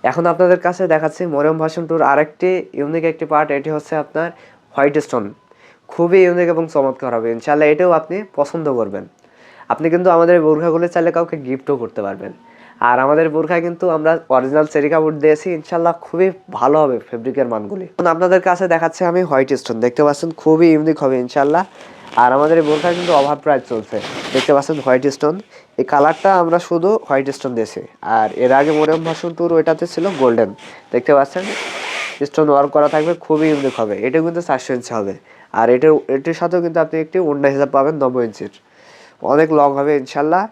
এখন আপনাদের কাছে দেখাচ্ছি মরিয়ম ভার্সন 2 আরেকটি ইউনিক একটি পার্ট। এটি হচ্ছে আপনার হোয়াইট স্টোন, খুবই ইউনিক এবং চমৎকার হবে ইনশাল্লাহ। এটাও আপনি পছন্দ করবেন। আপনি কিন্তু আমাদের এই বোরখাগুলো চাইলে কাউকে গিফটও করতে পারবেন। আর আমাদের বোরখায় কিন্তু আমরা অরিজিনাল চেরি কাপড় দিয়েছি, ইনশাল্লাহ খুবই ভালো হবে ফেব্রিকের মানগুলি। এখন আপনাদের কাছে দেখাচ্ছি আমি হোয়াইট স্টোন, দেখতে পাচ্ছেন খুবই ইউনিক হবে ইনশাল্লাহ। আর আমাদের এই বোরখা কিন্তু ওভার প্রাইস চলছে, দেখতে পাচ্ছেন হোয়াইট স্টোন। এই কালারটা আমরা শুধু হোয়াইট স্টোন দিয়েছি। আর এর আগে মরিয়ম ভার্সন 2 ওইটাতে ছিল গোল্ডেন, দেখতে পাচ্ছেন স্টোন ওয়ার্ক করা থাকবে, খুবই ইউনিক হবে। এটা কিন্তু 400 ইঞ্চি হবে। আর এটির সাথেও কিন্তু আপনি একটি ওড়না হিসাব পাবেন 90 ইঞ্চির, অনেক লং হবে ইনশাল্লাহ।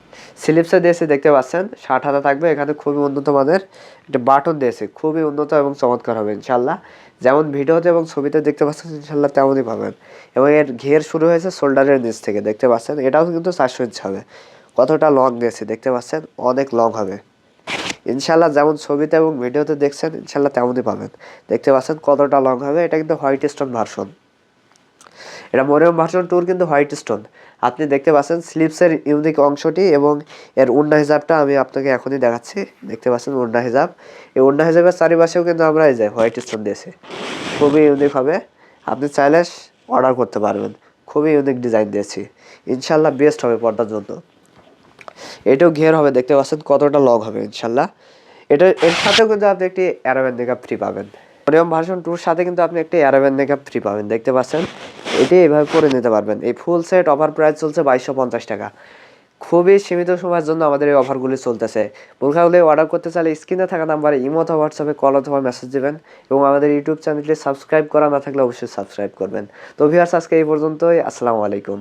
স্লিপসে দিয়েছে, দেখতে পাচ্ছেন 60 হাতা থাকবে। এখানে খুবই উন্নত মানের একটা বাটন দিয়েছে, খুবই উন্নত এবং চমৎকার হবে ইনশাল্লাহ। যেমন ভিডিওতে এবং ছবিতে দেখতে পাচ্ছেন ইনশাল্লাহ তেমনই পাবেন। এবং এর ঘের শুরু হয়েছে শোল্ডারের নিচ থেকে, দেখতে পাচ্ছেন এটাও কিন্তু 400 ইঞ্চি হবে। কতটা লং দিয়েছে দেখতে পাচ্ছেন, অনেক লং হবে ইনশাল্লাহ। যেমন ছবিতে এবং ভিডিওতে দেখছেন ইনশাল্লাহ তেমনই পাবেন, দেখতে পাচ্ছেন কতটা লং হবে। এটা কিন্তু হোয়াইট স্টোন ভার্সন, এটা মরিয়ম ভার্সন 2 কিন্তু হোয়াইট স্টোন। আপনি দেখতে পাচ্ছেন স্লিপসের ইউনিক অংশটি এবং এর ওড়না হিসাবটা আমি আপনাকে এখনই দেখাচ্ছি, দেখতে পাচ্ছেন ওড়না হিসাব। এই ওড়না হিসাবের চারিপাশেও কিন্তু আমরা এই যে হোয়াইট স্টোন দিয়েছি, খুবই ইউনিক হবে। আপনি চাইলে অর্ডার করতে পারবেন, খুবই ইউনিক ডিজাইন দিয়েছি ইনশাল্লাহ, বেস্ট হবে পর্দার জন্য। এটাও ঘের হবে, দেখতে পাচ্ছেন কতটা লং হবে ইনশাল্লাহ। এর সাথেও কিন্তু আপনি একটি অ্যারাবিয়ান নেকআপ ফ্রি পাবেন। মরিয়ম ভার্সন 2 সাথে কিন্তু আপনি একটি অ্যারাবিয়ান নেকআপ ফ্রি পাবেন, দেখতে পাচ্ছেন। এটি এভাবে করে নিতে পারবেন। এই ফুল সেট অফার প্রাইস চলছে 2250 টাকা। খুবই সীমিত সময়ের জন্য আমাদের এই অফারগুলি চলতেছে। বোরখাগুলি অর্ডার করতে চাইলে স্ক্রিনে থাকা নাম্বারে ইমো অথবা হোয়াটসঅ্যাপে কল অথবা মেসেজ দেবেন। এবং আমাদের ইউটিউব চ্যানেলটি সাবস্ক্রাইব করা না থাকলে অবশ্যই সাবস্ক্রাইব করবেন। তো ভিউয়ার্স, আজকে এই পর্যন্তই। আসসালামু আলাইকুম।